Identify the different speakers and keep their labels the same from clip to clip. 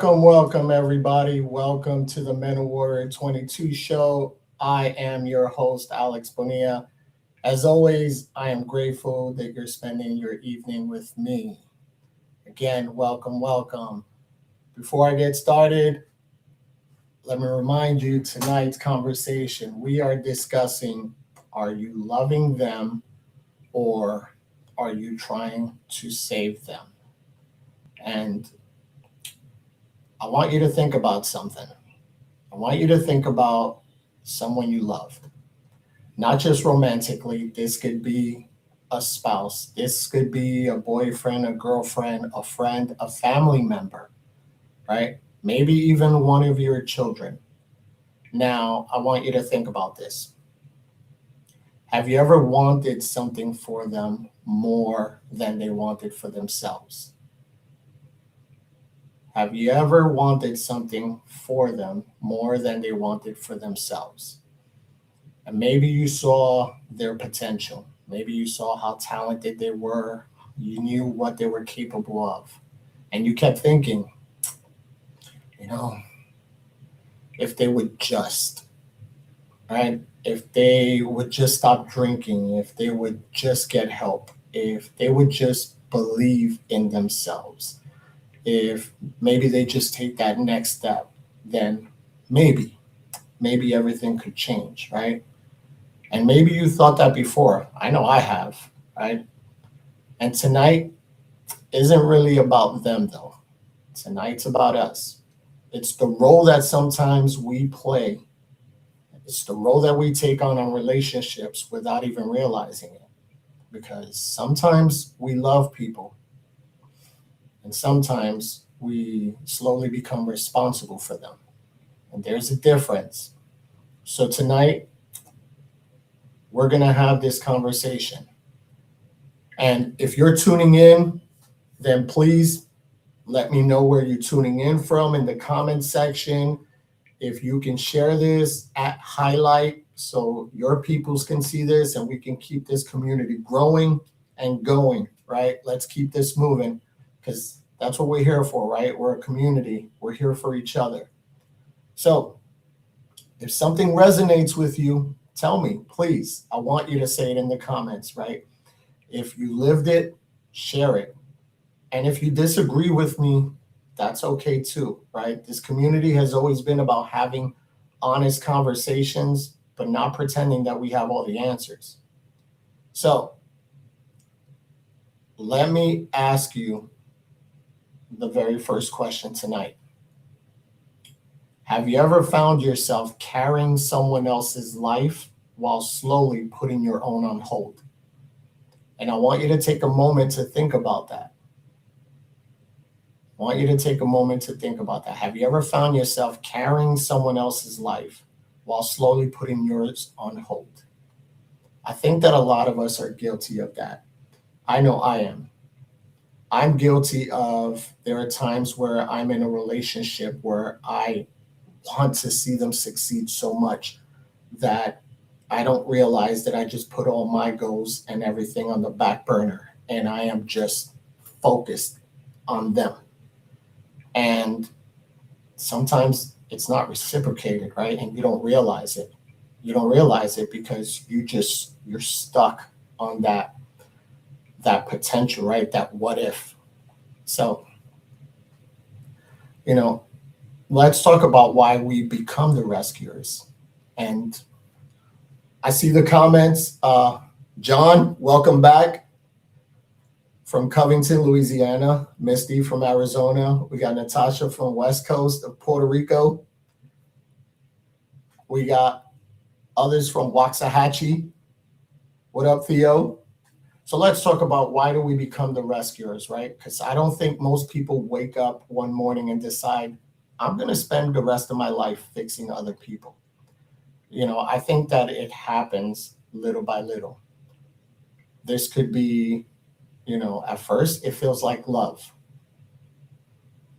Speaker 1: Welcome, everybody. Welcome to the Men of Warrior 22 show. I am your host, Alex Bonilla. As always, I am grateful that you're spending your evening with me. Again, welcome. Before I get started, let me remind you tonight's conversation. We are discussing, are you loving them or are you trying to save them? And I want you to think about something. I want you to think about someone you love, not just romantically. This could be a spouse, this could be a boyfriend, a girlfriend, a friend, a family member, right? Maybe even one of your children. Now, I want you to think about this. Have you ever wanted something for them more than they wanted for themselves? Have you ever wanted something for them more than they wanted for themselves? And maybe you saw their potential. Maybe you saw how talented they were. You knew what they were capable of. And you kept thinking, if they would just, right? If they would just stop drinking, if they would just get help, if they would just believe in themselves, if maybe they just take that next step, then maybe everything could change, right? And maybe you thought that before. I know I have, right? And tonight isn't really about them, though. Tonight's about us. It's the role that sometimes we play. It's the role that we take on in relationships without even realizing it. Because sometimes we love people, and sometimes we slowly become responsible for them. And there's a difference. So tonight, we're going to have this conversation. And if you're tuning in, then please let me know where you're tuning in from in the comment section. If you can share this at highlight so your peoples can see this and we can keep this community growing and going, right? Let's keep this moving because that's what we're here for, right? We're a community. We're here for each other. So if something resonates with you, tell me, please. I want you to say it in the comments, right? If you lived it, share it. And if you disagree with me, that's okay too, right? This community has always been about having honest conversations, but not pretending that we have all the answers. So let me ask you the very first question tonight. Have you ever found yourself carrying someone else's life while slowly putting your own on hold? And I want you to take a moment to think about that. Have you ever found yourself carrying someone else's life while slowly putting yours on hold? I think that a lot of us are guilty of that. I know I am. I'm guilty of, there are times where I'm in a relationship where I want to see them succeed so much that I don't realize that I just put all my goals and everything on the back burner and I am just focused on them. And sometimes it's not reciprocated, right? And you don't realize it. You don't realize it because you're stuck on that potential, right? That what if. So, let's talk about why we become the rescuers. And I see the comments. John, welcome back from Covington, Louisiana. Misty from Arizona. We got Natasha from West Coast of Puerto Rico. We got others from Waxahachie. What up, Theo? So let's talk about why do we become the rescuers, right? Because I don't think most people wake up one morning and decide, I'm going to spend the rest of my life fixing other people. I think that it happens little by little. This could be, at first it feels like love.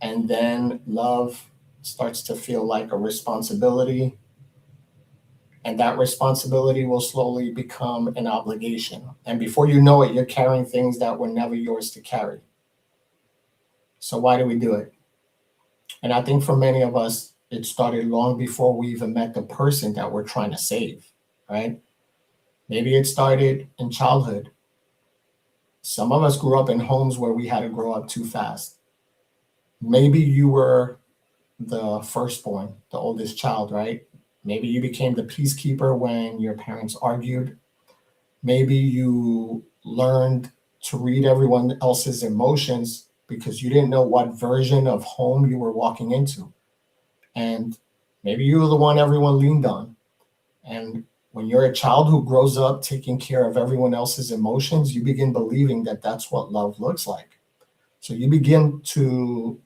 Speaker 1: And then love starts to feel like a responsibility. And that responsibility will slowly become an obligation. And before you know it, you're carrying things that were never yours to carry. So why do we do it? And I think for many of us, it started long before we even met the person that we're trying to save, right? Maybe it started in childhood. Some of us grew up in homes where we had to grow up too fast. Maybe you were the firstborn, the oldest child, right? Maybe you became the peacekeeper when your parents argued. Maybe you learned to read everyone else's emotions because you didn't know what version of home you were walking into. And maybe you were the one everyone leaned on. And when you're a child who grows up taking care of everyone else's emotions, you begin believing that that's what love looks like. So you begin to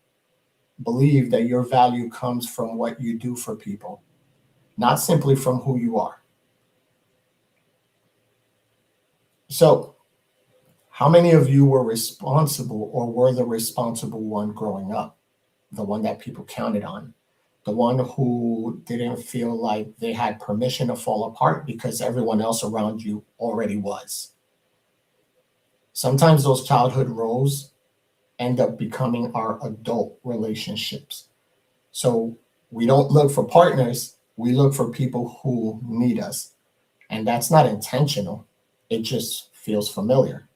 Speaker 1: believe that your value comes from what you do for people, not simply from who you are. So, how many of you were responsible or were the responsible one growing up? The one that people counted on? The one who didn't feel like they had permission to fall apart because everyone else around you already was? Sometimes those childhood roles end up becoming our adult relationships. So we don't look for partners, we look for people who need us. And that's not intentional, it just feels familiar.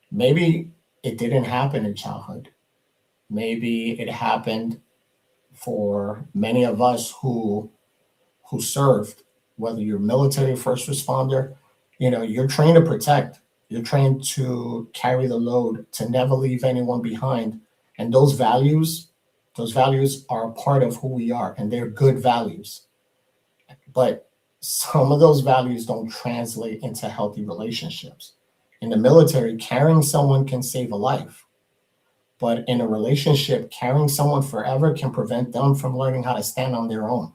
Speaker 1: Maybe it didn't happen in childhood. Maybe it happened for many of us who served, whether you're military, first responder, you're trained to protect. You're trained to carry the load, to never leave anyone behind. And those values are a part of who we are, and they're good values. But some of those values don't translate into healthy relationships. In the military, carrying someone can save a life. But in a relationship, carrying someone forever can prevent them from learning how to stand on their own.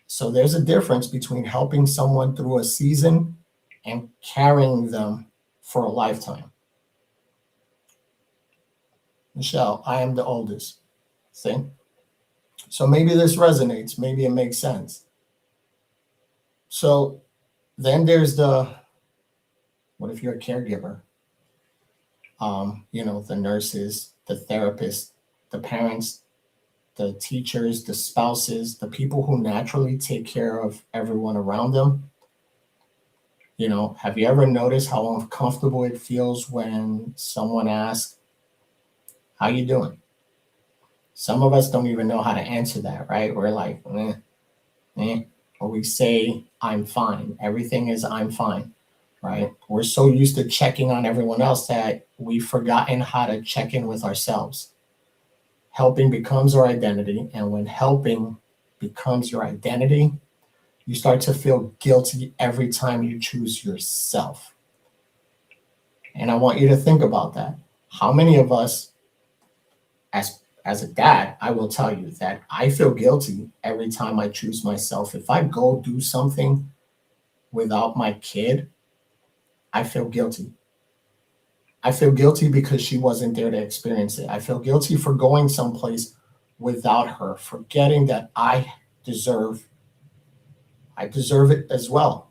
Speaker 1: So there's a difference between helping someone through a season and carrying them for a lifetime. Michelle, I am the oldest. See? So maybe this resonates, maybe it makes sense. So then there's what if you're a caregiver? The nurses, the therapists, the parents, the teachers, the spouses, the people who naturally take care of everyone around them. Have you ever noticed how uncomfortable it feels when someone asks, how you doing? Some of us don't even know how to answer that, right? We're like, or we say, I'm fine. Everything is I'm fine, right? We're so used to checking on everyone else that we've forgotten how to check in with ourselves. Helping becomes our identity. And when helping becomes your identity, you start to feel guilty every time you choose yourself. And I want you to think about that. How many of us, as a dad, I will tell you that I feel guilty every time I choose myself. If I go do something without my kid, I feel guilty. I feel guilty because she wasn't there to experience it. I feel guilty for going someplace without her, forgetting that deserve I deserve it as well.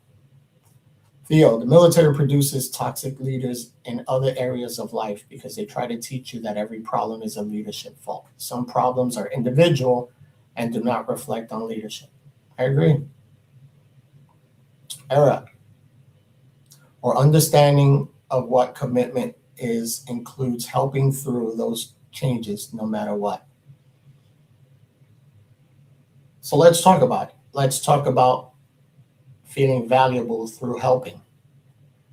Speaker 1: Theo, the military produces toxic leaders in other areas of life because they try to teach you that every problem is a leadership fault. Some problems are individual and do not reflect on leadership. I agree. Era, or understanding of what commitment is includes helping through those changes no matter what. So let's talk about it. Let's talk about feeling valuable through helping,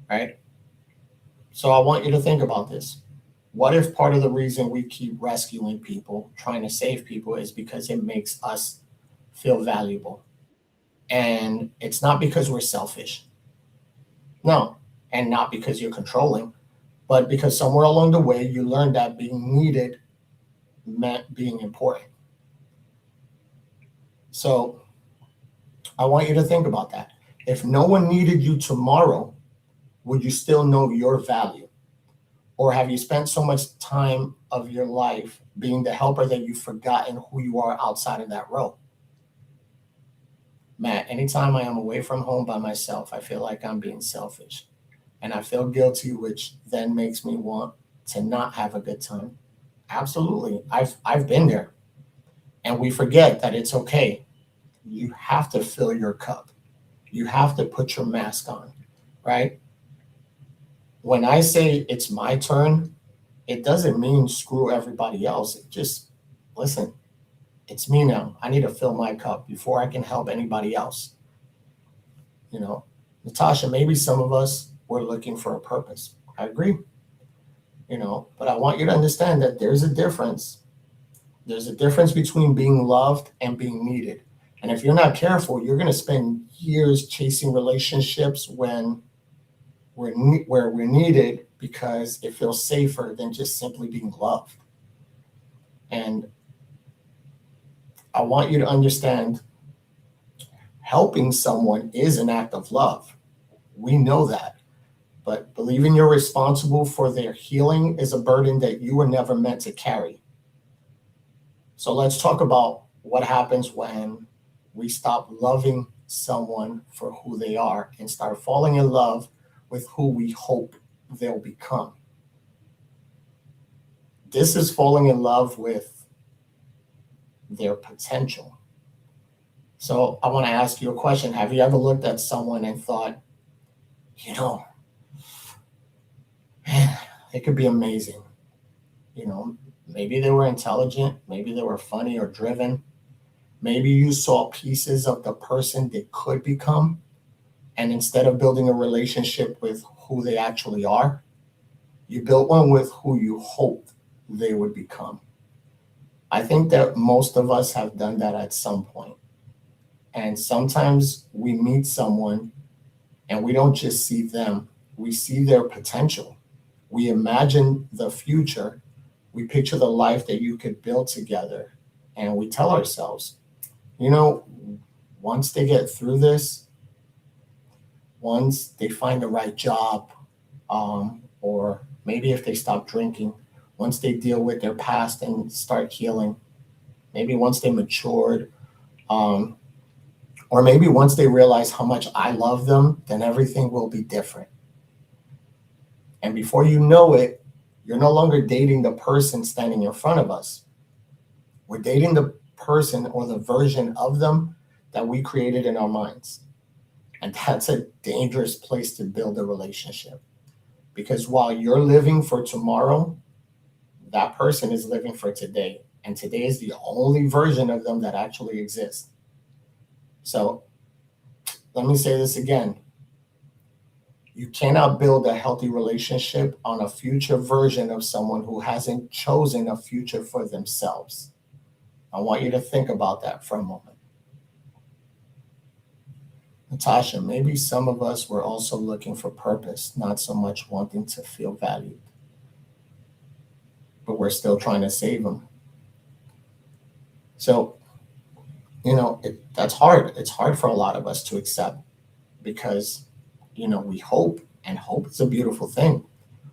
Speaker 1: right? So I want you to think about this. What if part of the reason we keep rescuing people, trying to save people, is because it makes us feel valuable? And it's not because we're selfish. No. And not because you're controlling, but because somewhere along the way you learned that being needed meant being important. So I want you to think about that. If no one needed you tomorrow, would you still know your value? Or have you spent so much time of your life being the helper that you've forgotten who you are outside of that role? Matt, anytime I am away from home by myself, I feel like I'm being selfish. And I feel guilty, which then makes me want to not have a good time. Absolutely. I've been there. And we forget that it's okay. You have to fill your cup. You have to put your mask on, right? When I say it's my turn, it doesn't mean screw everybody else. It just, listen, it's me now. I need to fill my cup before I can help anybody else. You know, Natasha, maybe some of us were looking for a purpose. I agree, but I want you to understand that there's a difference. There's a difference between being loved and being needed. And if you're not careful, you're going to spend years chasing relationships where we're needed because it feels safer than just simply being loved. And I want you to understand helping someone is an act of love. We know that. But believing you're responsible for their healing is a burden that you were never meant to carry. So let's talk about what happens when we stop loving someone for who they are and start falling in love with who we hope they'll become. This is falling in love with their potential. So I want to ask you a question. Have you ever looked at someone and thought, you know, man, it could be amazing? Maybe they were intelligent, maybe they were funny or driven. Maybe you saw pieces of the person they could become. And instead of building a relationship with who they actually are, you built one with who you hoped they would become. I think that most of us have done that at some point. And sometimes we meet someone and we don't just see them, we see their potential. We imagine the future, we picture the life that you could build together, and we tell ourselves, you know, once they get through this, once they find the right job, or maybe if they stop drinking, once they deal with their past and start healing, maybe once they matured, um, or maybe once they realize how much I love them, then everything will be different. And before you know it, you're no longer dating the person standing in front of us. We're dating the person or the version of them that we created in our minds. And that's a dangerous place to build a relationship. Because while you're living for tomorrow, that person is living for today. And today is the only version of them that actually exists. So let me say this again. You cannot build a healthy relationship on a future version of someone who hasn't chosen a future for themselves. I want you to think about that for a moment. Natasha, maybe some of us were also looking for purpose, not so much wanting to feel valued, but we're still trying to save them. So, that's hard. It's hard for a lot of us to accept because, we hope, and hope is a beautiful thing.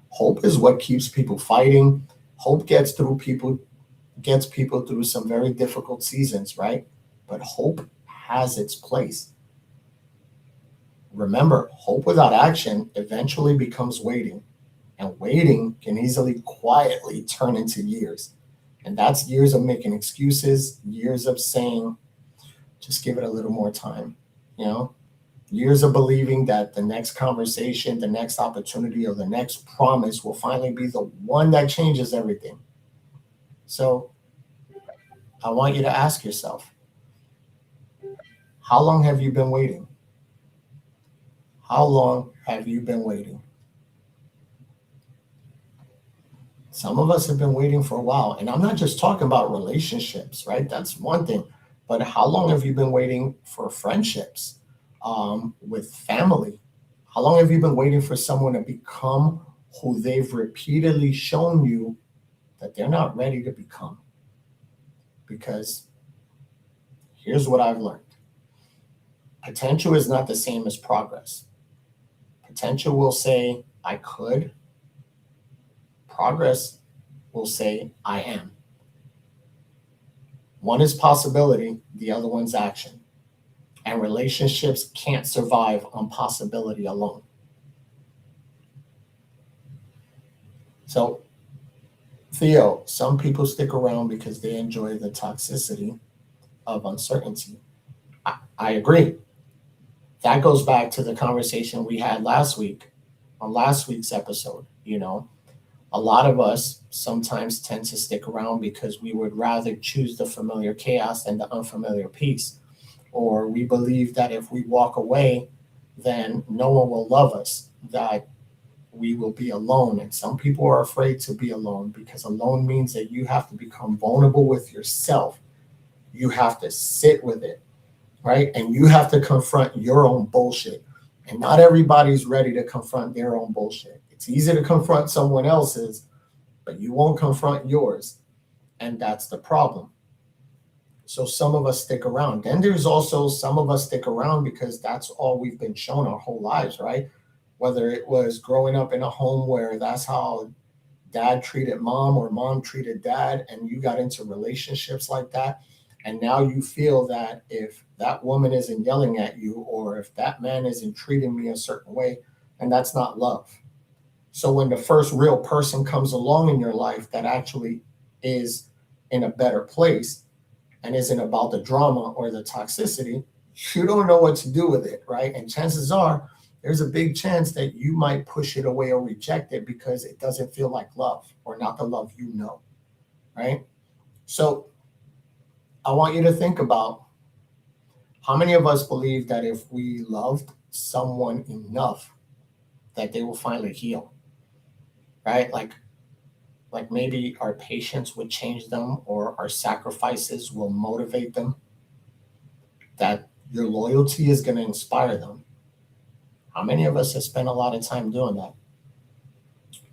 Speaker 1: Hope is what keeps people fighting. Hope gets people through some very difficult seasons, right? But hope has its place. Remember, hope without action eventually becomes waiting, and waiting can easily quietly turn into years. And that's years of making excuses, years of saying, just give it a little more time, you know? Years of believing that the next conversation, the next opportunity, or the next promise will finally be the one that changes everything. So I want you to ask yourself, how long have you been waiting? How long have you been waiting? Some of us have been waiting for a while. And I'm not just talking about relationships, right? That's one thing. But how long have you been waiting for friendships, with family? How long have you been waiting for someone to become who they've repeatedly shown you that they're not ready to become? Because here's what I've learned: potential is not the same as progress. Potential will say, I could. Progress will say, I am. One is possibility, the other one's action. And relationships can't survive on possibility alone. So, Theo, some people stick around because they enjoy the toxicity of uncertainty. I agree. That goes back to the conversation we had last week on last week's episode. A lot of us sometimes tend to stick around because we would rather choose the familiar chaos than the unfamiliar peace. Or we believe that if we walk away, then no one will love us, that we will be alone. And some people are afraid to be alone because alone means that you have to become vulnerable with yourself. You have to sit with it, right? And you have to confront your own bullshit. And not everybody's ready to confront their own bullshit. It's easy to confront someone else's, but you won't confront yours. And that's the problem. So some of us stick around. Then there's also some of us stick around because that's all we've been shown our whole lives, right? Whether it was growing up in a home where that's how dad treated mom or mom treated dad, and you got into relationships like that. And now you feel that if that woman isn't yelling at you or if that man isn't treating me a certain way, and that's not love. So when the first real person comes along in your life that actually is in a better place and isn't about the drama or the toxicity, you don't know what to do with it, right? And chances are there's a big chance that you might push it away or reject it because it doesn't feel like love or not the love you know, right? So I want you to think about how many of us believe that if we loved someone enough that they will finally heal, right? Like maybe our patience would change them or our sacrifices will motivate them, that your loyalty is going to inspire them. How many of us have spent a lot of time doing that?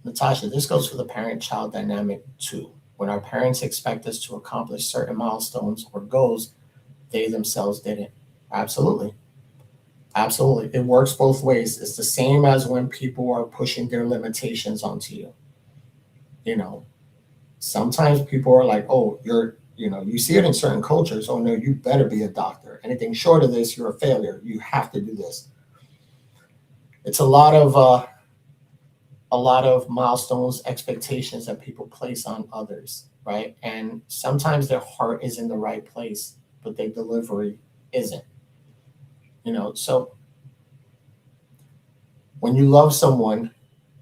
Speaker 1: Natasha, this goes for the parent-child dynamic too. When our parents expect us to accomplish certain milestones or goals, they themselves didn't. Absolutely. Absolutely. It works both ways. It's the same as when people are pushing their limitations onto you. Sometimes people are like, oh, you see it in certain cultures. Oh, no, you better be a doctor. Anything short of this, you're a failure. You have to do this. It's a lot of milestones, expectations that people place on others, right? And sometimes their heart is in the right place, but their delivery isn't. So when you love someone,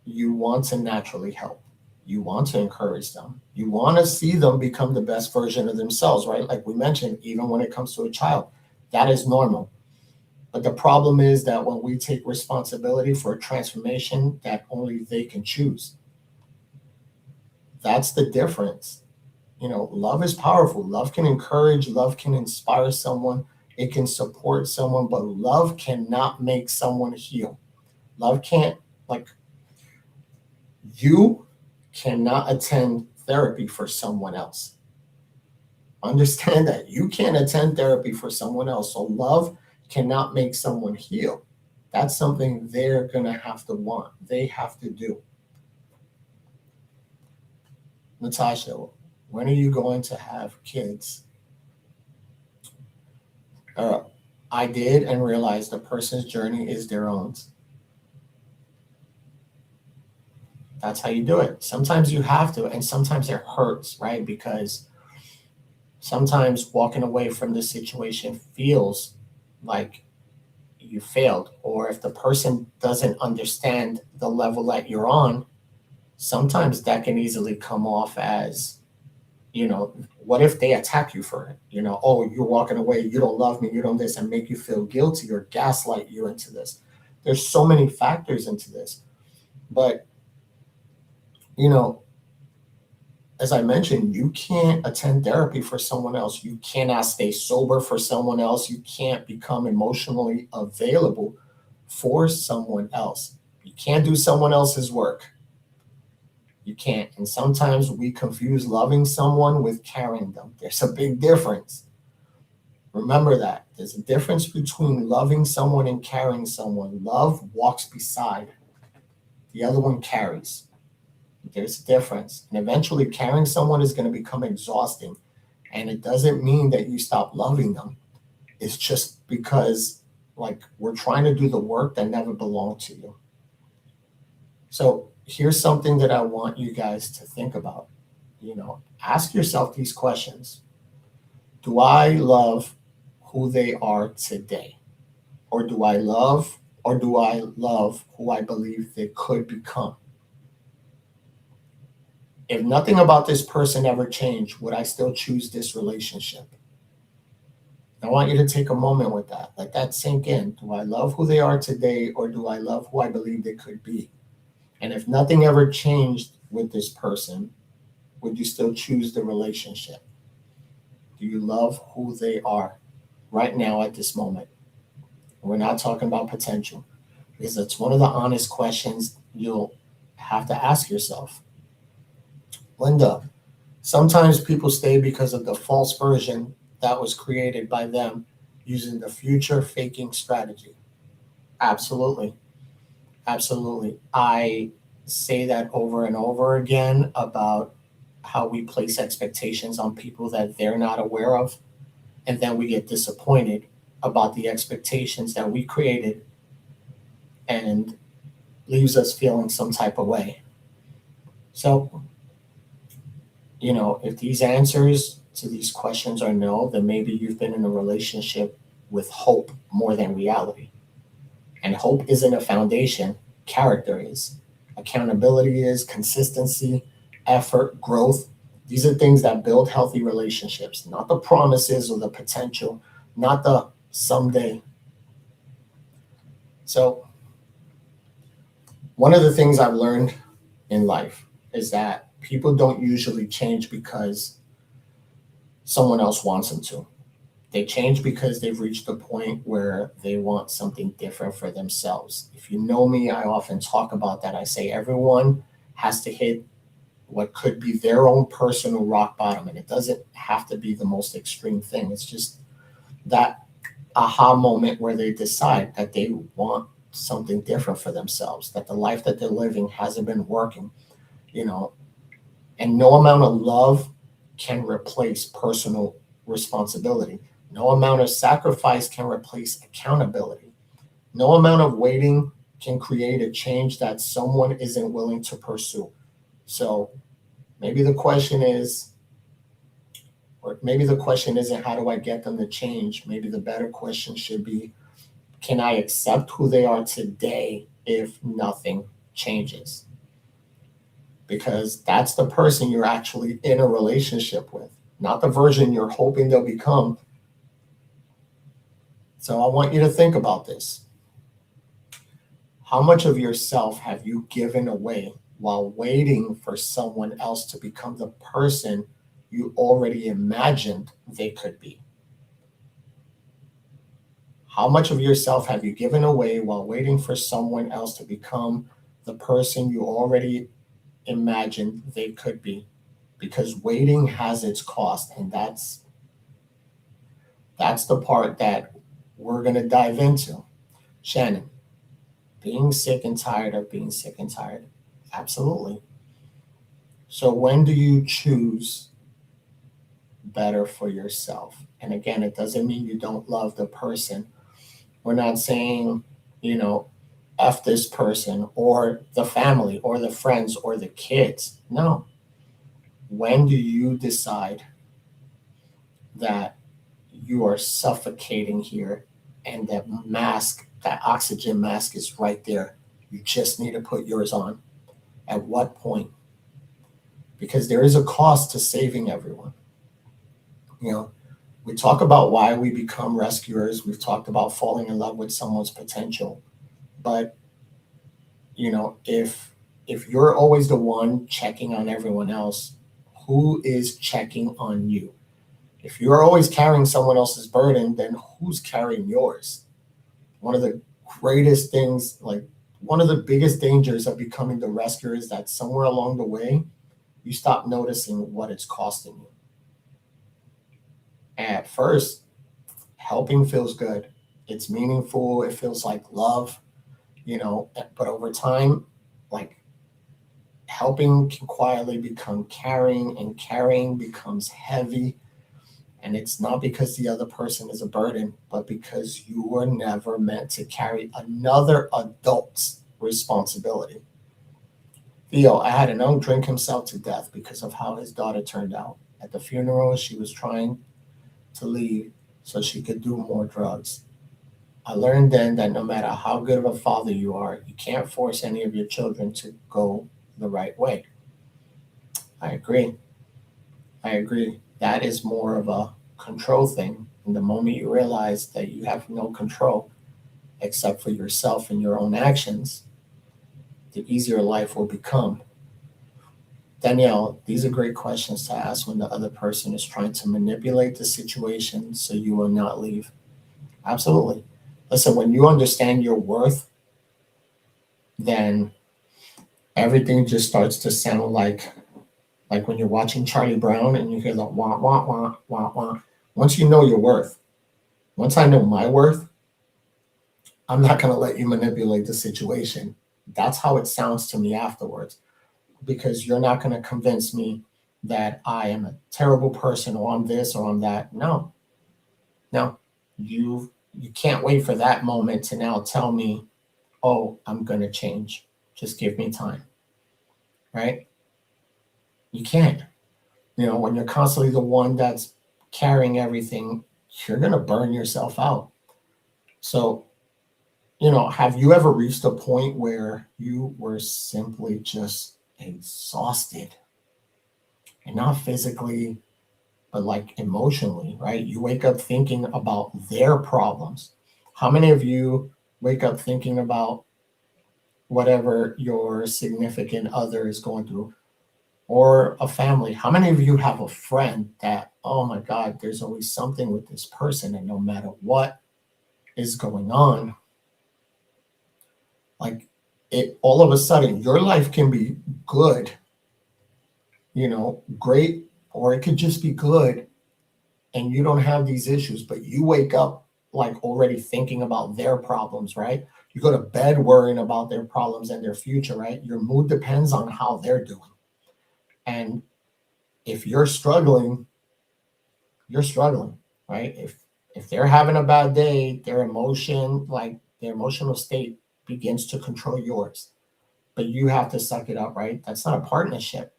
Speaker 1: you want to naturally help. You want to encourage them. You want to see them become the best version of themselves, right? Like we mentioned, even when it comes to a child, that is normal. But the problem is that when we take responsibility for a transformation that only they can choose, that's the difference. Love is powerful. Love can encourage, love can inspire someone, it can support someone, but love cannot make someone heal. Love can't, you cannot attend therapy for someone else. Understand that you can't attend therapy for someone else. So love cannot make someone heal. That's something they're going to have to want. They have to do. Natasha, when are you going to have kids? I did and realized a person's journey is their own. That's how you do it. Sometimes you have to, and sometimes it hurts, right? Because sometimes walking away from the situation feels like you failed. Or if the person doesn't understand the level that you're on, sometimes that can easily come off as, what if they attack you for it? Oh, you're walking away, you don't love me, you don't this, and make you feel guilty or gaslight you into this. There's so many factors into this. But, as I mentioned, you can't attend therapy for someone else. You cannot stay sober for someone else. You can't become emotionally available for someone else. You can't do someone else's work. You can't. And sometimes we confuse loving someone with carrying them. There's a big difference. Remember that. There's a difference between loving someone and carrying someone. Love walks beside, the other one carries. There's a difference. And eventually, carrying someone is going to become exhausting. And it doesn't mean that you stop loving them. It's just because, like, we're trying to do the work that never belonged to you. So, here's something that I want you guys to think about. Ask yourself these questions. Do I love who they are today? Or do I love who I believe they could become? If nothing about this person ever changed, would I still choose this relationship? I want you to take a moment with that. Let that sink in. Do I love who they are today, or do I love who I believe they could be? And if nothing ever changed with this person, would you still choose the relationship? Do you love who they are right now at this moment? We're not talking about potential, because it's one of the honest questions you'll have to ask yourself. Linda, sometimes people stay because of the false version that was created by them using the future faking strategy. Absolutely. Absolutely. I say that over and over again about how we place expectations on people that they're not aware of, and then we get disappointed about the expectations that we created and leaves us feeling some type of way. So, if these answers to these questions are no, then maybe you've been in a relationship with hope more than reality. And hope isn't a foundation, character is. Accountability is, consistency, effort, growth. These are things that build healthy relationships, not the promises or the potential, not the someday. So, one of the things I've learned in life is that people don't usually change because someone else wants them to. They change because they've reached a point where they want something different for themselves. If you know me, I often talk about that. I say everyone has to hit what could be their own personal rock bottom, and it doesn't have to be the most extreme thing. It's just that aha moment where they decide that they want something different for themselves, that the life that they're living hasn't been working, you know, and no amount of love can replace personal responsibility. No amount of sacrifice can replace accountability. No amount of waiting can create a change that someone isn't willing to pursue. So maybe the question is, or maybe the question isn't how do I get them to change? Maybe the better question should be, can I accept who they are today if nothing changes? Because that's the person you're actually in a relationship with, not the version you're hoping they'll become. So I want you to think about this. How much of yourself have you given away while waiting for someone else to become the person you already imagined they could be? How much of yourself have you given away while waiting for someone else to become the person you already imagined they could be? Because waiting has its cost, and that's the part that we're going to dive into. Shannon, being sick and tired of being sick and tired. Absolutely. So when do you choose better for yourself? And again, it doesn't mean you don't love the person. We're not saying, you know, F this person or the family or the friends or the kids. No. When do you decide that you are suffocating here and that mask, that oxygen mask is right there? You just need to put yours on. At what point? Because there is a cost to saving everyone. You know, we talk about why we become rescuers. We've talked about falling in love with someone's potential. But, if you're always the one checking on everyone else, who is checking on you? If you're always carrying someone else's burden, then who's carrying yours? One of the greatest things, like one of the biggest dangers of becoming the rescuer is that somewhere along the way, you stop noticing what it's costing you. At first, Helping feels good. It's meaningful. It feels like love, but over time, like helping can quietly become caring, and caring becomes heavy. And it's not because the other person is a burden, but because you were never meant to carry another adult's responsibility. Theo, I had an uncle drink himself to death because of how his daughter turned out. At the funeral, she was trying to leave so she could do more drugs. I learned then that no matter how good of a father you are, you can't force any of your children to go the right way. I agree. I agree. That is more of a control thing. And the moment you realize that you have no control except for yourself and your own actions, the easier life will become. Danielle, these are great questions to ask when the other person is trying to manipulate the situation so you will not leave. Absolutely. Listen, when you understand your worth, then everything just starts to sound like when you're watching Charlie Brown and you hear the wah wah wah wah wah. Once you know your worth, once I know my worth, I'm not going to let you manipulate the situation. That's how it sounds to me afterwards, because you're not going to convince me that I am a terrible person or I'm this or I'm that. No, no, you can't wait for that moment to now tell me, oh, I'm going to change. Just give me time, right? You can't. When you're constantly the one that's carrying everything, you're going to burn yourself out. So, have you ever reached a point where you were simply just exhausted, and not physically, but like emotionally, right? You wake up thinking about their problems. How many of you wake up thinking about whatever your significant other is going through, or a family? How many of you have a friend that, oh my God, there's always something with this person, and no matter what is going on, like it all of a sudden your life can be good, great, or it could just be good and you don't have these issues, but you wake up like already thinking about their problems, right? You go to bed worrying about their problems and their future, right? Your mood depends on how they're doing. And if you're struggling, right? If they're having a bad day, their emotional state begins to control yours. But you have to suck it up, right? That's not a partnership.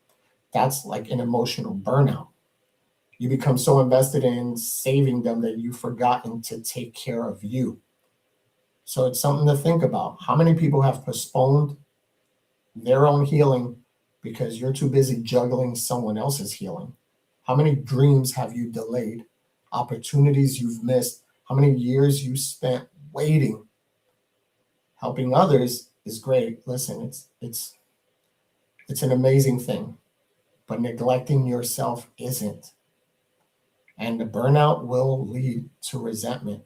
Speaker 1: That's like an emotional burnout. You become so invested in saving them that you've forgotten to take care of you. So it's something to think about. How many people have postponed their own healing because you're too busy juggling someone else's healing? How many dreams have you delayed? Opportunities you've missed? How many years you spent waiting? Helping others is great. Listen, it's an amazing thing, but neglecting yourself isn't. And the burnout will lead to resentment.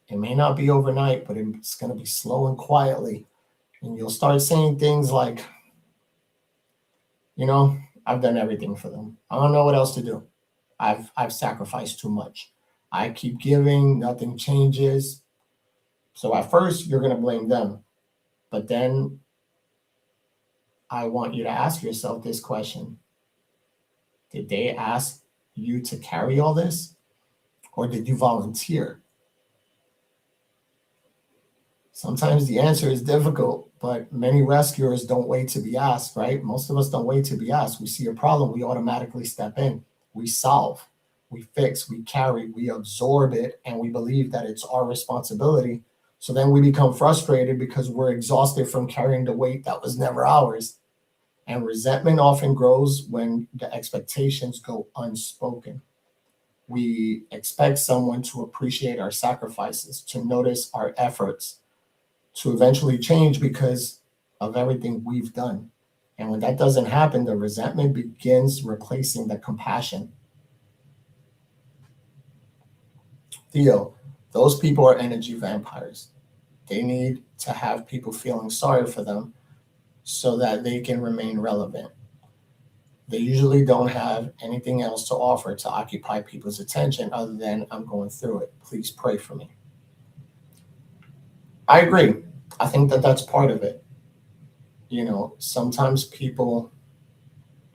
Speaker 1: It may not be overnight, but it's going to be slow and quietly. And you'll start saying things like, you know, I've done everything for them. I don't know what else to do. I've sacrificed too much. I keep giving, nothing changes. So at first you're going to blame them, but then I want you to ask yourself this question. Did they ask you to carry all this, or did you volunteer? Sometimes the answer is difficult, but many rescuers don't wait to be asked, right? Most of us don't wait to be asked. We see a problem, we automatically step in. We solve, we fix, we carry, we absorb it, and we believe that it's our responsibility. So then we become frustrated because we're exhausted from carrying the weight that was never ours. And resentment often grows when the expectations go unspoken. We expect someone to appreciate our sacrifices, to notice our efforts, to eventually change because of everything we've done. And when that doesn't happen, the resentment begins replacing the compassion. Theo, those people are energy vampires. They need to have people feeling sorry for them so that they can remain relevant. They usually don't have anything else to offer to occupy people's attention other than I'm going through it. Please pray for me. I agree. I think that that's part of it. Sometimes people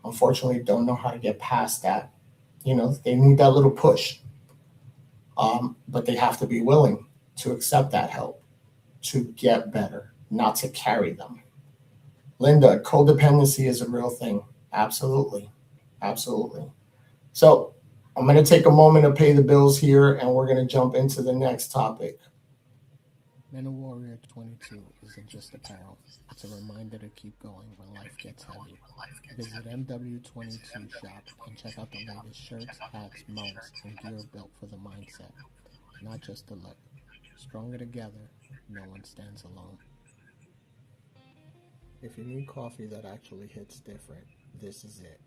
Speaker 1: unfortunately don't know how to get past that. They need that little push, but they have to be willing to accept that help to get better, not to carry them. Linda, codependency is a real thing. Absolutely. Absolutely. So I'm going to take a moment to pay the bills here and we're going to jump into the next topic.
Speaker 2: Men of Warrior 22 isn't just apparel. It's a reminder to keep going when life gets heavy. Visit MW22 shop and check out the latest shirts, hats, mugs, and gear built for the mindset, not just the look. Stronger together, no one stands alone. If you need coffee that actually hits different, this is it.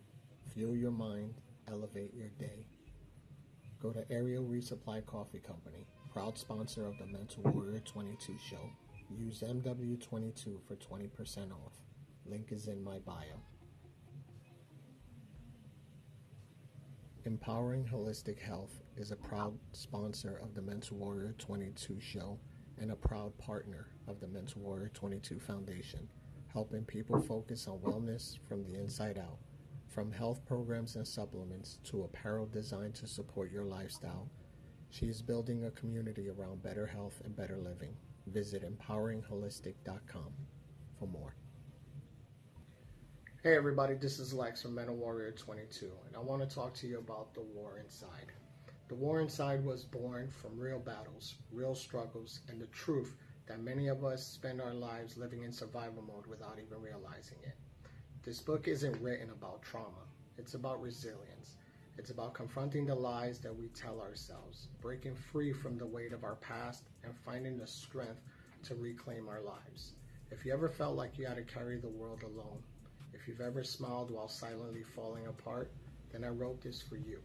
Speaker 2: Fuel your mind, elevate your day. Go to Aerial Resupply Coffee Company, proud sponsor of the Mental Warrior 22 show. Use MW22 for 20% off. Link is in my bio. Empowering Holistic Health is a proud sponsor of the Mental Warrior 22 show and a proud partner of the Mental Warrior 22 Foundation, helping people focus on wellness from the inside out. From health programs and supplements to apparel designed to support your lifestyle, she is building a community around better health and better living. Visit empoweringholistic.com for more. Hey everybody, this is Lex from Men of Warrior 22, and I want to talk to you about the war inside. The war inside was born from real battles, real struggles, and the truth that many of us spend our lives living in survival mode without even realizing it. This book isn't written about trauma. It's about resilience. It's about confronting the lies that we tell ourselves, breaking free from the weight of our past, and finding the strength to reclaim our lives. If you ever felt like you had to carry the world alone, if you've ever smiled while silently falling apart, then I wrote this for you.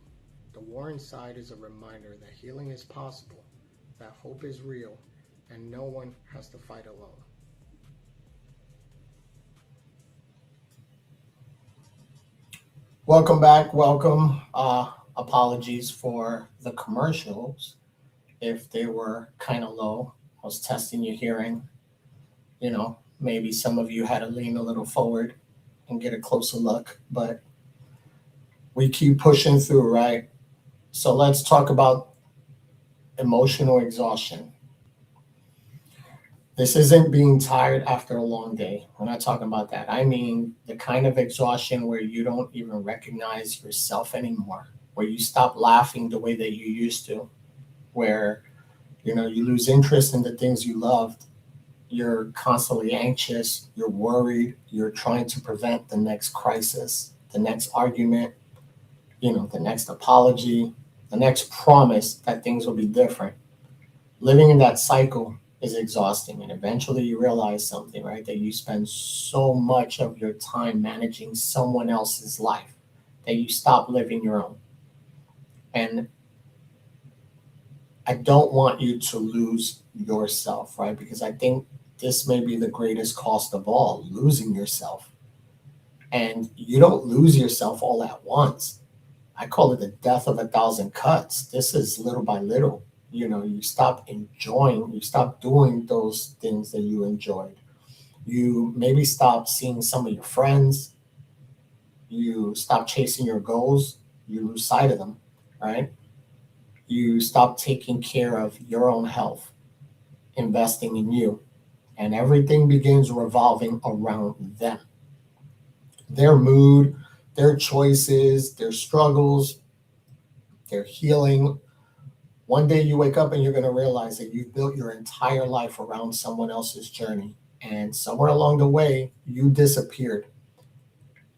Speaker 2: The War Inside is a reminder that healing is possible, that hope is real, and no one has to fight alone.
Speaker 1: Welcome back. Welcome. Apologies for the commercials if they were kind of low. I was testing your hearing. Maybe some of you had to lean a little forward and get a closer look, but we keep pushing through, right? So let's talk about emotional exhaustion. This isn't being tired after a long day. We're not talking about that. I mean the kind of exhaustion where you don't even recognize yourself anymore, where you stop laughing the way that you used to, where you lose interest in the things you loved. You're constantly anxious, you're worried, you're trying to prevent the next crisis, the next argument, the next apology, the next promise that things will be different. Living in that cycle is exhausting. And eventually you realize something, right? That you spend so much of your time managing someone else's life that you stop living your own. And I don't want you to lose yourself, right? Because I think this may be the greatest cost of all, losing yourself. And you don't lose yourself all at once. I call it the death of 1,000 cuts. This is little by little. You stop enjoying, you stop doing those things that you enjoyed. You maybe stop seeing some of your friends. You stop chasing your goals. You lose sight of them, right? You stop taking care of your own health, investing in you, and everything begins revolving around them. Their mood, their choices, their struggles, their healing. One day you wake up and you're going to realize that you've built your entire life around someone else's journey. And somewhere along the way, you disappeared.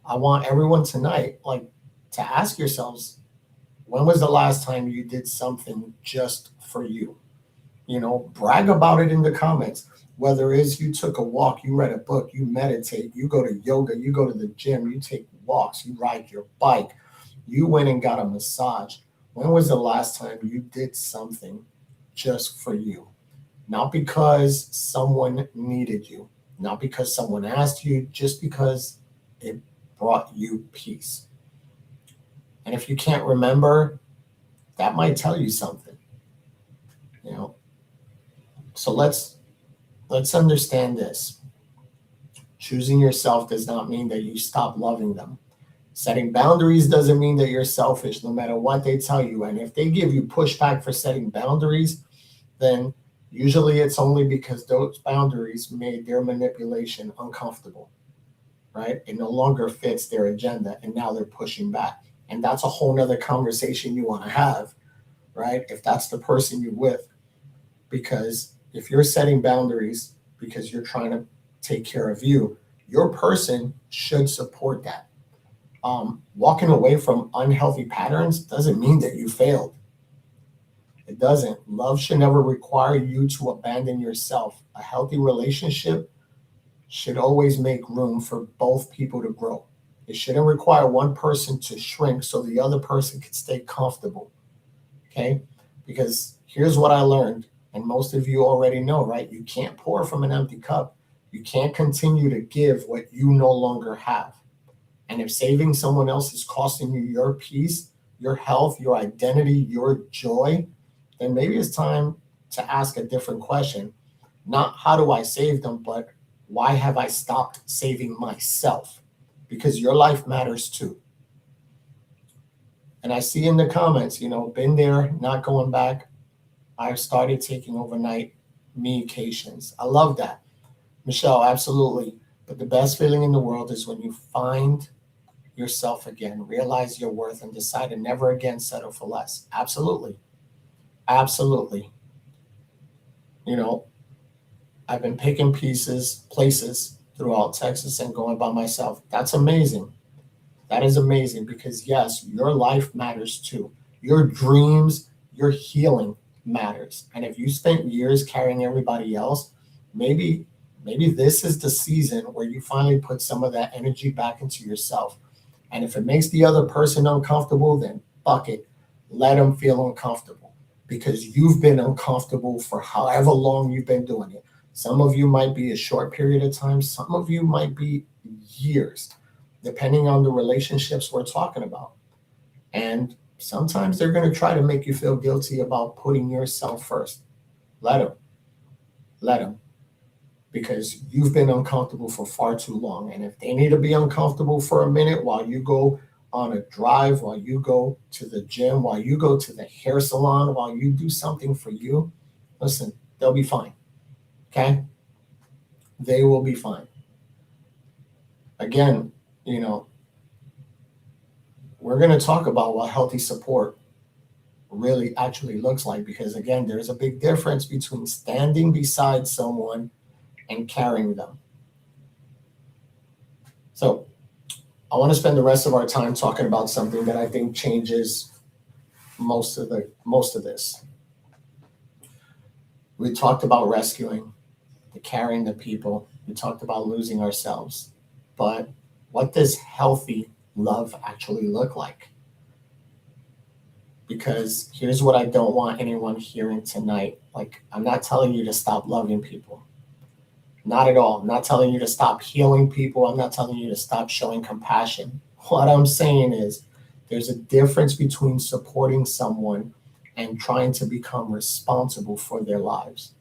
Speaker 1: I want everyone tonight, to ask yourselves, when was the last time you did something just for you? Brag about it in the comments. Whether it is you took a walk, you read a book, you meditate, you go to yoga, you go to the gym, you take walks, you ride your bike, you went and got a massage. When was the last time you did something just for you? Not because someone needed you, not because someone asked you, just because it brought you peace. And if you can't remember, that might tell you something, you know. So let's understand this. Choosing yourself does not mean that you stop loving them. Setting boundaries doesn't mean that you're selfish, no matter what they tell you. And if they give you pushback for setting boundaries, then usually it's only because those boundaries made their manipulation uncomfortable, right? It no longer fits their agenda, and now they're pushing back. And that's a whole nother conversation you want to have, right? If that's the person you're with. Because if you're setting boundaries because you're trying to take care of you, your person should support that. Walking away from unhealthy patterns doesn't mean that you failed. It doesn't. Love should never require you to abandon yourself. A healthy relationship should always make room for both people to grow. It shouldn't require one person to shrink so the other person can stay comfortable. Okay? Because here's what I learned, and most of you already know, right? You can't pour from an empty cup. You can't continue to give what you no longer have. And if saving someone else is costing you your peace, your health, your identity, your joy, then maybe it's time to ask a different question. Not how do I save them, but why have I stopped saving myself? Because your life matters too. And I see in the comments, been there, not going back. I've started taking overnight medications. I love that. Michelle, absolutely. But the best feeling in the world is when you find yourself again, realize your worth, and decide to never again settle for less. Absolutely. Absolutely. You know, I've been picking places throughout Texas and going by myself. That's amazing. That is amazing because, yes, your life matters too. Your dreams, your healing matters. And if you spent years carrying everybody else, maybe this is the season where you finally put some of that energy back into yourself. And if it makes the other person uncomfortable, then fuck it. Let them feel uncomfortable because you've been uncomfortable for however long you've been doing it. Some of you might be a short period of time. Some of you might be years, depending on the relationships we're talking about. And sometimes they're going to try to make you feel guilty about putting yourself first. Let them. Let them. Because you've been uncomfortable for far too long. And if they need to be uncomfortable for a minute while you go on a drive, while you go to the gym, while you go to the hair salon, while you do something for you, listen, they'll be fine. Okay? They will be fine. Again, we're going to talk about what healthy support really actually looks like because, again, there's a big difference between standing beside someone and carrying them. So I want to spend the rest of our time talking about something that I think changes most of this. We talked about rescuing, the carrying the people. We talked about losing ourselves. But what does healthy love actually look like? Because here's what I don't want anyone hearing tonight. Like, I'm not telling you to stop loving people. Not at all. I'm not telling you to stop healing people. I'm not telling you to stop showing compassion. What I'm saying is there's a difference between supporting someone and trying to become responsible for their lives.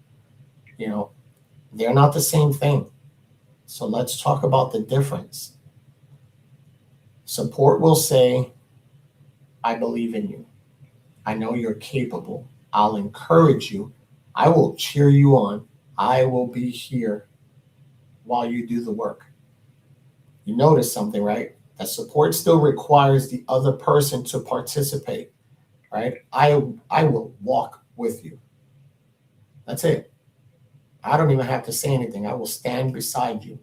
Speaker 1: They're not the same thing. So let's talk about the difference. Support will say, I believe in you. I know you're capable. I'll encourage you. I will cheer you on. I will be here while you do the work. You notice something, right? That support still requires the other person to participate, right? I will walk with you. That's it. I don't even have to say anything. I will stand beside you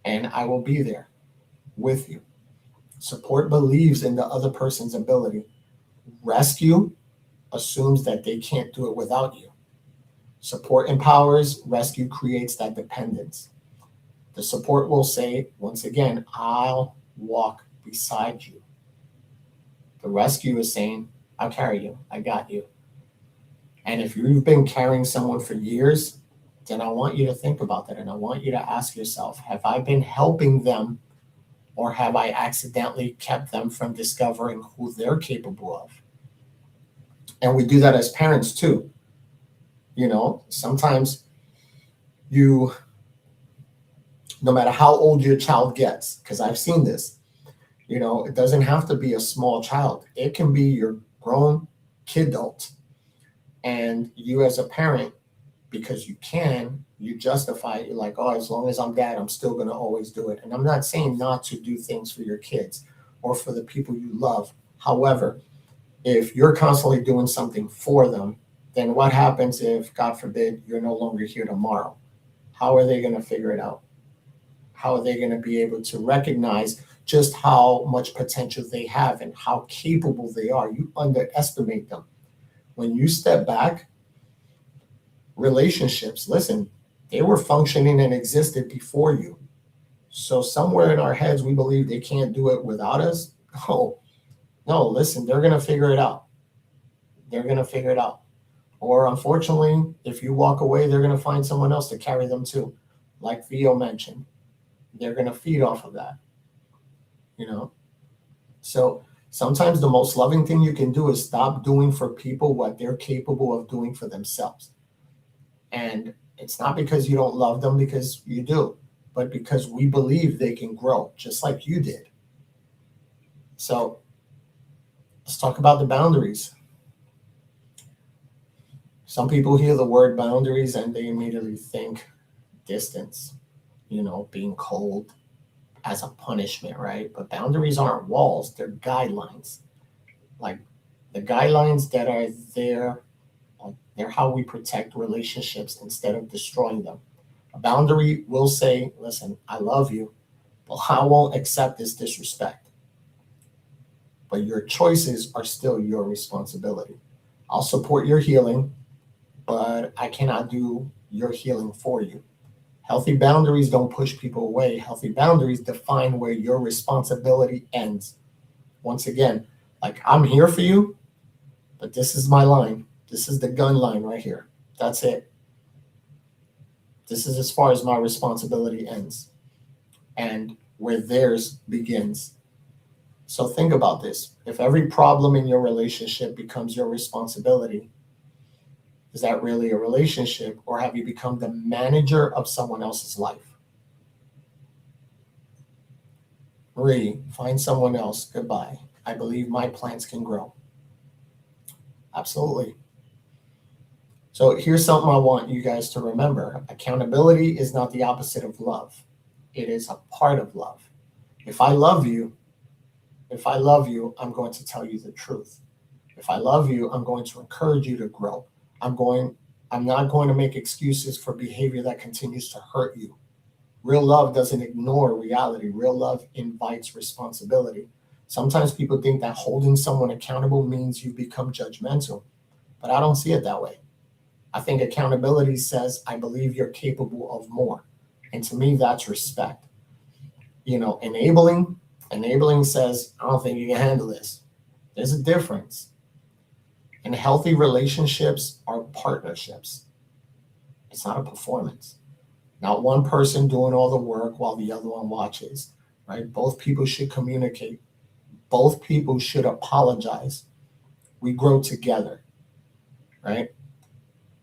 Speaker 1: and I will be there with you. Support believes in the other person's ability. Rescue assumes that they can't do it without you. Support empowers, rescue creates that dependence. The support will say, once again, I'll walk beside you. The rescue is saying, I'll carry you. I got you. And if you've been carrying someone for years, then I want you to think about that. And I want you to ask yourself, have I been helping them Or have I accidentally kept them from discovering who they're capable of? And we do that as parents too. Sometimes you, no matter how old your child gets, because I've seen this, it doesn't have to be a small child. It can be your grown kidult. And you as a parent, because you justify it. You're like, oh, as long as I'm dad, I'm still going to always do it. And I'm not saying not to do things for your kids or for the people you love. However, if you're constantly doing something for them, then what happens if, God forbid, you're no longer here tomorrow? How are they going to figure it out? How are they going to be able to recognize just how much potential they have and how capable they are? You underestimate them. When you step back, relationships, listen, they were functioning and existed before you. So somewhere in our heads, we believe they can't do it without us. Oh, no, listen, they're going to figure it out. They're going to figure it out. Or unfortunately, if you walk away, they're going to find someone else to carry them too. Like Theo mentioned, they're going to feed off of that. So sometimes the most loving thing you can do is stop doing for people what they're capable of doing for themselves. And it's not because you don't love them, because you do, but because we believe they can grow just like you did. So let's talk about the boundaries. Some people hear the word boundaries and they immediately think distance, being cold as a punishment, right? But boundaries aren't walls, they're guidelines. Like the guidelines that are there, they're how we protect relationships instead of destroying them. A boundary will say, listen, I love you, but I won't accept this disrespect. But your choices are still your responsibility. I'll support your healing, but I cannot do your healing for you. Healthy boundaries don't push people away. Healthy boundaries define where your responsibility ends. Once again, like I'm here for you, but this is my line. This is the gun line right here. That's it. This is as far as my responsibility ends and where theirs begins. So think about this. If every problem in your relationship becomes your responsibility, is that really a relationship, or have you become the manager of someone else's life? Marie, find someone else. Goodbye. I believe my plants can grow. Absolutely. So here's something I want you guys to remember. Accountability is not the opposite of love. It is a part of love. If I love you, I'm going to tell you the truth. If I love you, I'm going to encourage you to grow. I'm not going to make excuses for behavior that continues to hurt you. Real love doesn't ignore reality. Real love invites responsibility. Sometimes people think that holding someone accountable means you become judgmental, but I don't see it that way. I think accountability says, I believe you're capable of more. And to me, that's respect. Enabling says, I don't think you can handle this. There's a difference. And healthy relationships are partnerships. It's not a performance. Not one person doing all the work while the other one watches, right? Both people should communicate. Both people should apologize. We grow together, right?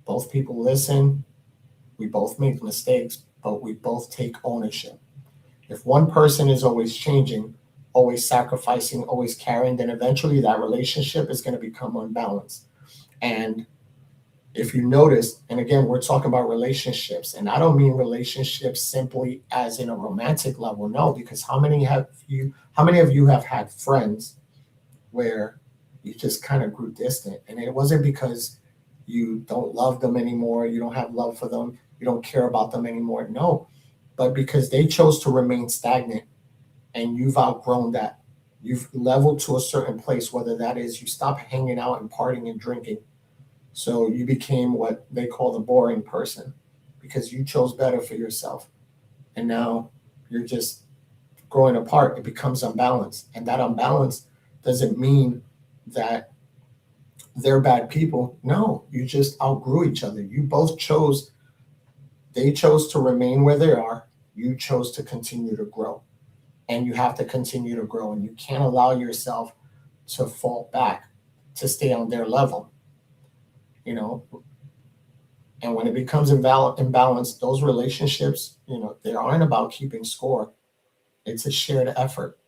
Speaker 1: Both people listen. We both make mistakes, but we both take ownership. If one person is always changing, always sacrificing, always carrying, then eventually that relationship is going to become unbalanced. And if you notice, and again, we're talking about relationships, and I don't mean relationships simply as in a romantic level, no, because how many of you have had friends where you just kind of grew distant, and it wasn't because you don't love them anymore, you don't have love for them, you don't care about them anymore, no, but because they chose to remain stagnant and you've outgrown that. You've leveled to a certain place, whether that is you stop hanging out and partying and drinking. So you became what they call the boring person because you chose better for yourself. And now you're just growing apart. It becomes unbalanced. And that unbalance doesn't mean that they're bad people. No, you just outgrew each other. They chose to remain where they are. You chose to continue to grow. and you have to continue to grow, and you can't allow yourself to fall back to stay on their level, you know. And when it becomes imbalanced, those relationships, they aren't about keeping score. It's a shared effort.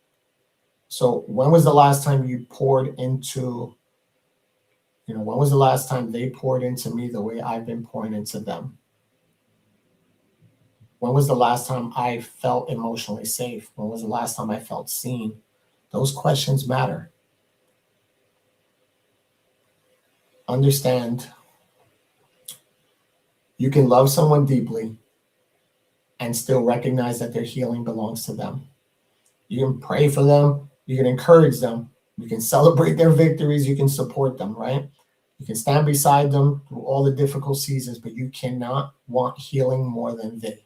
Speaker 1: So when was the last time you poured into, when was the last time they poured into me the way I've been pouring into them? When was the last time I felt emotionally safe? When was the last time I felt seen? Those questions matter. Understand, you can love someone deeply and still recognize that their healing belongs to them. You can pray for them, you can encourage them, you can celebrate their victories, you can support them, right? You can stand beside them through all the difficult seasons, but you cannot want healing more than they.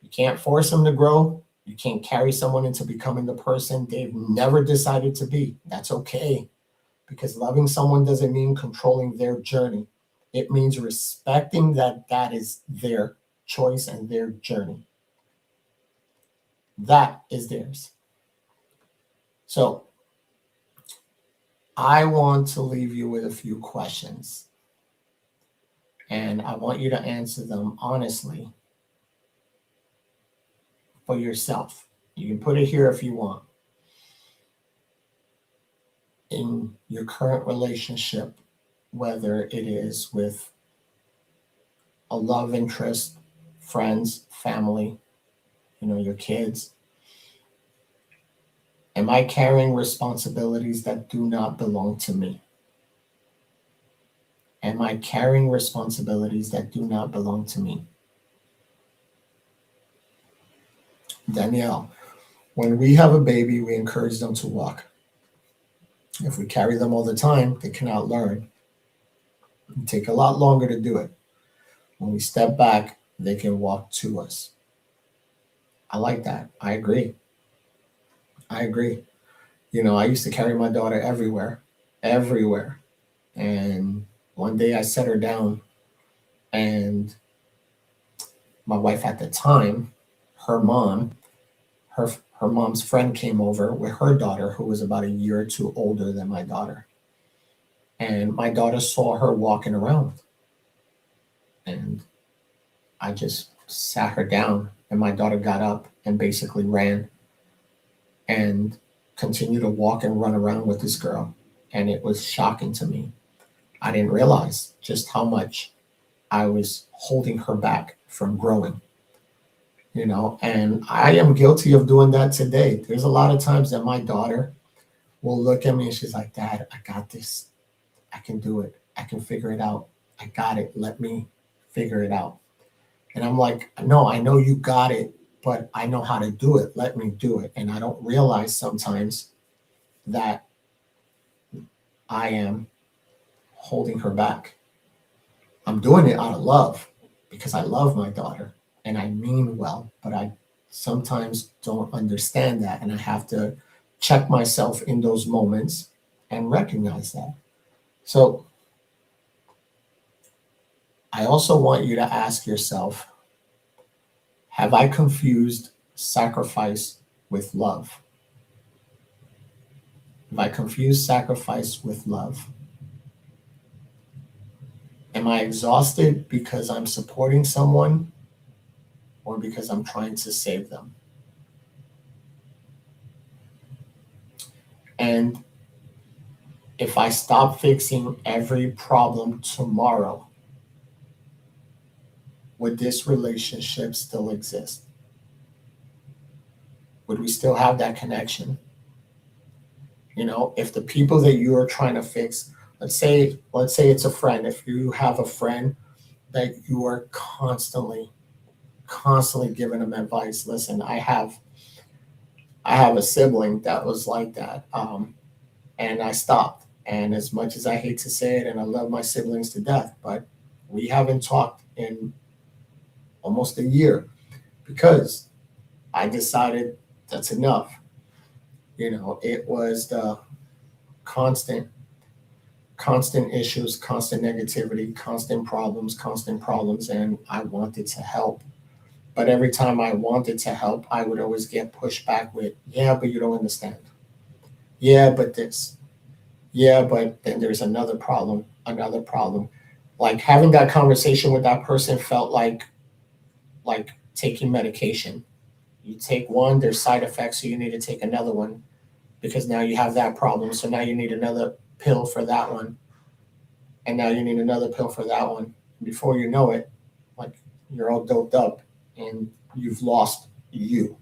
Speaker 1: You can't force them to grow. You can't carry someone into becoming the person they've never decided to be. That's okay, because loving someone doesn't mean controlling their journey. It means respecting that that is their choice and their journey. That is theirs. So I want to leave you with a few questions, and I want you to answer them honestly for yourself. You can put it here if you want. In your current relationship, whether it is with a love interest, friends, family, your kids, am I carrying responsibilities that do not belong to me? Am I carrying responsibilities that do not belong to me? Danielle, when we have a baby, we encourage them to walk. If we carry them all the time, they cannot learn. It take a lot longer to do it. When we step back, they can walk to us. I like that. I agree. I agree. I used to carry my daughter everywhere, everywhere. And one day I set her down, and my wife at the time, her mom, her her mom's friend came over with her daughter, who was about a year or two older than my daughter. And my daughter saw her walking around, and I just sat her down, and my daughter got up and basically ran and continued to walk and run around with this girl. And it was shocking to me. I didn't realize just how much I was holding her back from growing, and I am guilty of doing that today. There's a lot of times that my daughter will look at me and she's like, Dad, I got this. I can do it. I can figure it out. I got it. Let me figure it out. And I'm like, no, I know you got it, but I know how to do it. Let me do it. And I don't realize sometimes that I am holding her back. I'm doing it out of love because I love my daughter and I mean well, but I sometimes don't understand that. And I have to check myself in those moments and recognize that. So I also want you to ask yourself, have I confused sacrifice with love? Have I confused sacrifice with love? Am I exhausted because I'm supporting someone or because I'm trying to save them? And if I stop fixing every problem tomorrow, would this relationship still exist? Would we still have that connection? If the people that you are trying to fix, let's say it's a friend. If you have a friend that you are constantly giving them advice. Listen, I have a sibling that was like that, and I stopped. And as much as I hate to say it, and I love my siblings to death, but we haven't talked in almost a year because I decided that's enough. It was the constant, constant issues, constant negativity, constant problems, and I wanted to help, But every time I wanted to help, I would always get pushed back with, yeah, but you don't understand. Yeah, but this. Yeah, but then there's another problem, another problem. Like having that conversation with that person felt like taking medication. You take one, there's side effects, so you need to take another one because now you have that problem. So now you need another pill for that one, and now you need another pill for that one. Before you know it, like you're all doped up and you've lost you.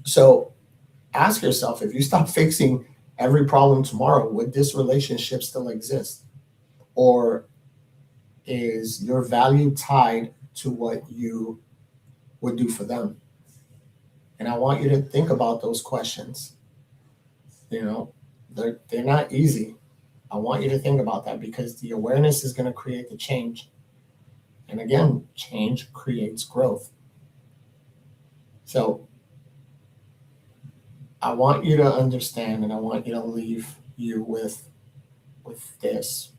Speaker 1: So ask yourself, if you stop fixing every problem tomorrow, would this relationship still exist? Or is your value tied to what you would do for them? And I want you to think about those questions. You know, they're not easy. I want you to think about that because the awareness is going to create the change. And again, change creates growth. So I want you to understand and I want you to leave you with this.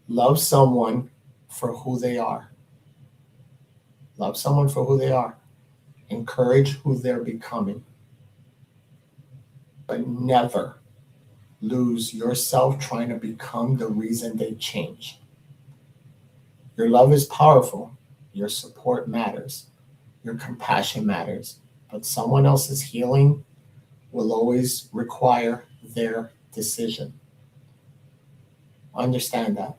Speaker 1: Love someone for who they are. Love someone for who they are. Encourage who they're becoming. But never lose yourself trying to become the reason they change. Your love is powerful. Your support matters. Your compassion matters. But someone else's healing will always require their decision. Understand that.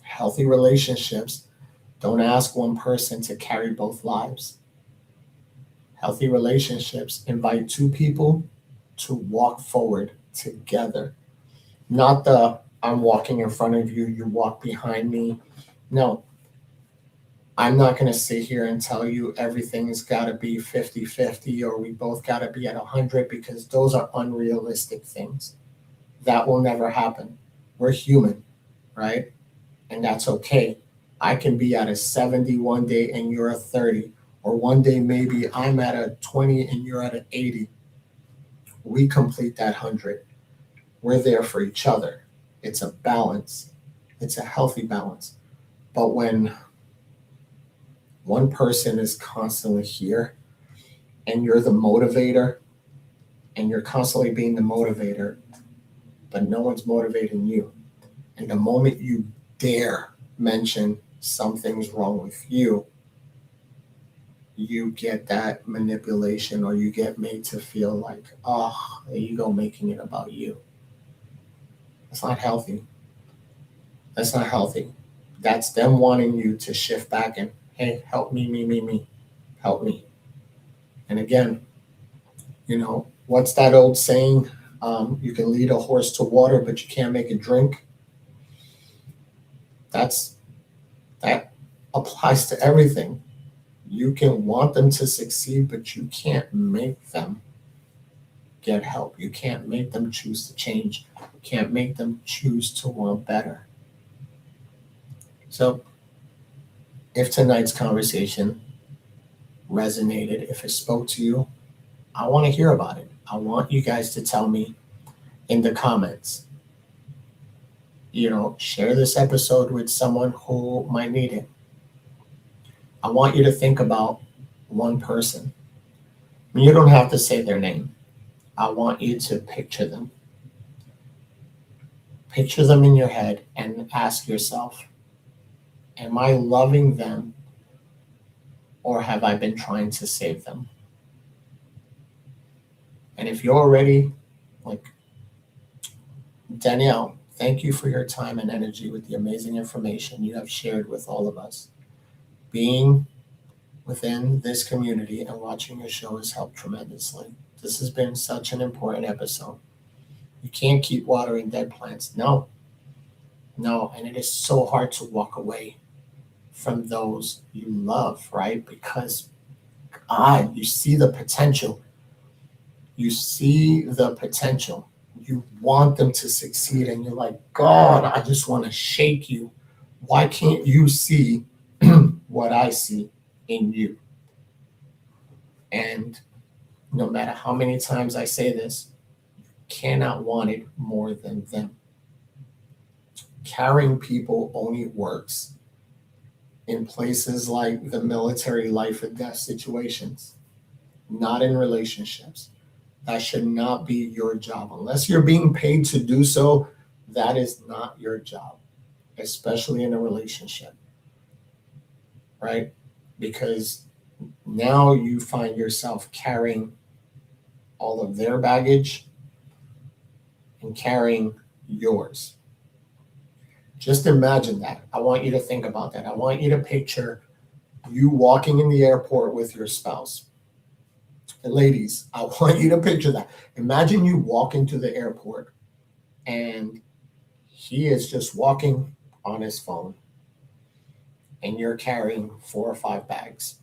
Speaker 1: Healthy relationships don't ask one person to carry both lives. Healthy relationships invite two people to walk forward together. Not the I'm walking in front of you, you walk behind me. No, I'm not going to sit here and tell you everything's got to be 50-50 or we both got to be at 100 because those are unrealistic things. That will never happen. We're human, right? And that's okay. I can be at a 70 one day and you're a 30. Or one day maybe I'm at a 20 and you're at an 80. We complete that 100. We're there for each other. It's a balance. It's a healthy balance. But when one person is constantly here and you're the motivator and you're constantly being the motivator, but no one's motivating you. And the moment you dare mention something's wrong with you, you get that manipulation or you get made to feel like, oh, there you go, making it about you. That's not healthy. That's not healthy. That's them wanting you to shift back and, hey, help me, help me. And again, what's that old saying? You can lead a horse to water, but you can't make it drink. That applies to everything. You can want them to succeed, but you can't make them get help. You can't make them choose to change. You can't make them choose to want better. So if tonight's conversation resonated, if it spoke to you, I want to hear about it. I want you guys to tell me in the comments. Share this episode with someone who might need it. I want you to think about one person. You don't have to say their name. I want you to picture them. Picture them in your head and ask yourself, am I loving them or have I been trying to save them? And if you're already like, Danielle, thank you for your time and energy with the amazing information you have shared with all of us. Being within this community and watching your show has helped tremendously. This has been such an important episode. You can't keep watering dead plants. No. And it is so hard to walk away from those you love, right? Because you see the potential. You see the potential. You want them to succeed and you're like, God, I just want to shake you. Why can't you see what I see in you? And no matter how many times I say this, you cannot want it more than them. Carrying people only works in places like the military life or death situations, not in relationships. That should not be your job. Unless you're being paid to do so, that is not your job, especially in a relationship, right? Because now you find yourself carrying all of their baggage and carrying yours. Just imagine that. I want you to think about that. I want you to picture you walking in the airport with your spouse. And ladies, I want you to picture that. Imagine you walk into the airport and he is just walking on his phone and you're carrying 4 or 5 bags.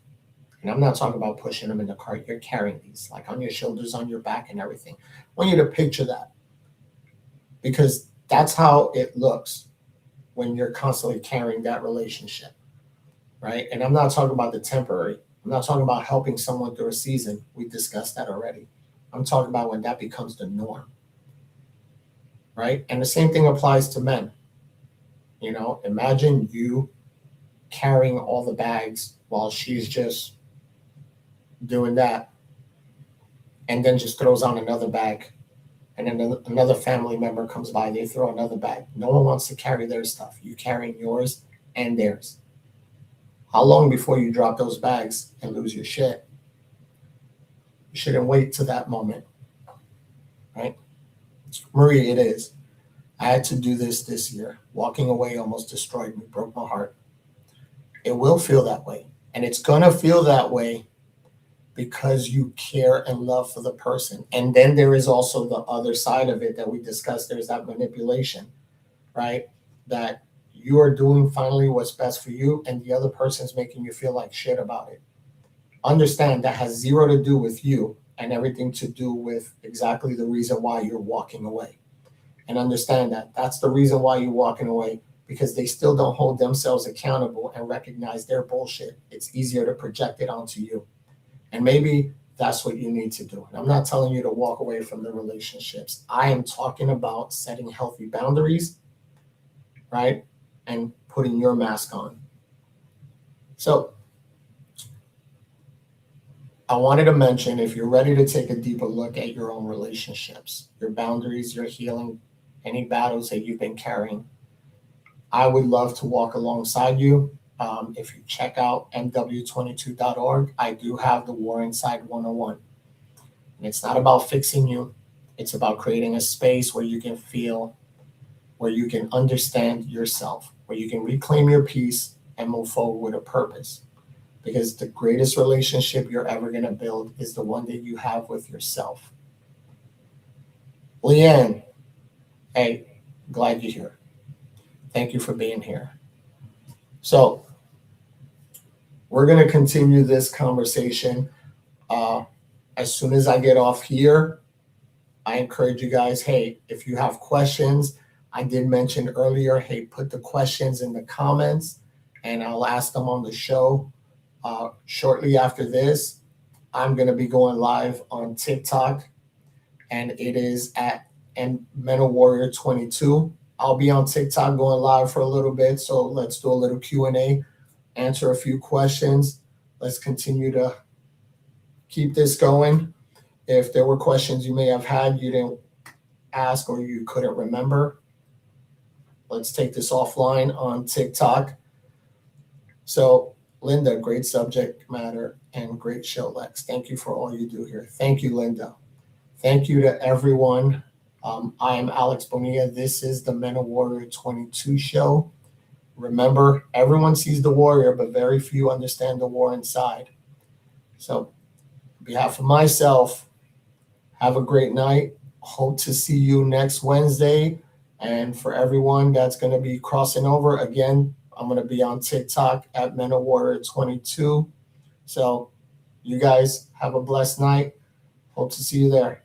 Speaker 1: And I'm not talking about pushing them in the cart. You're carrying these like on your shoulders, on your back, and everything. I want you to picture that because that's how it looks when you're constantly carrying that relationship, right? And I'm not talking about the temporary. I'm not talking about helping someone through a season. We discussed that already. I'm talking about when that becomes the norm, right? And the same thing applies to men. Imagine you carrying all the bags while she's just doing that and then just throws on another bag. And then another family member comes by, they throw another bag. No one wants to carry their stuff. You carrying yours and theirs. How long before you drop those bags and lose your shit? You shouldn't wait to that moment, right? Marie, it is. I had to do this year. Walking away almost destroyed me, broke my heart. It will feel that way. And it's going to feel that way because you care and love for the person. And then there is also the other side of it that we discussed. There's that manipulation, right? That you are doing finally what's best for you and the other person's making you feel like shit about it. Understand that has zero to do with you and everything to do with exactly the reason why you're walking away. And understand that that's the reason why you're walking away, because they still don't hold themselves accountable and recognize their bullshit. It's easier to project it onto you. And maybe that's what you need to do. And I'm not telling you to walk away from the relationships. I am talking about setting healthy boundaries, right? And putting your mask on. So I wanted to mention, if you're ready to take a deeper look at your own relationships, your boundaries, your healing, any battles that you've been carrying, I would love to walk alongside you. If you check out mw22.org, I do have the War Inside 101. And it's not about fixing you. It's about creating a space where you can feel, where you can understand yourself, where you can reclaim your peace and move forward with a purpose. Because the greatest relationship you're ever going to build is the one that you have with yourself. Leanne, hey, glad you're here. Thank you for being here. So we're going to continue this conversation. As soon as I get off here, I encourage you guys, hey, if you have questions, I did mention earlier, hey, put the questions in the comments and I'll ask them on the show. Shortly after this, I'm going to be going live on TikTok, and it is at Mental Warrior 22. I'll be on TikTok going live for a little bit, so let's do a little Q&A, answer a few questions. Let's continue to keep this going. If there were questions you may have had you didn't ask or you couldn't remember, let's take this offline on TikTok. So Linda, great subject matter and great show, Lex. Thank you for all you do here. Thank you, Linda. Thank you to everyone. I am Alex Bonilla. This is the Men of Warrior 22 show. Remember, everyone sees the warrior, but very few understand the war inside. So, on behalf of myself, have a great night. Hope to see you next Wednesday. And for everyone that's going to be crossing over, again, I'm going to be on TikTok at Men of Warrior 22. So, you guys have a blessed night. Hope to see you there.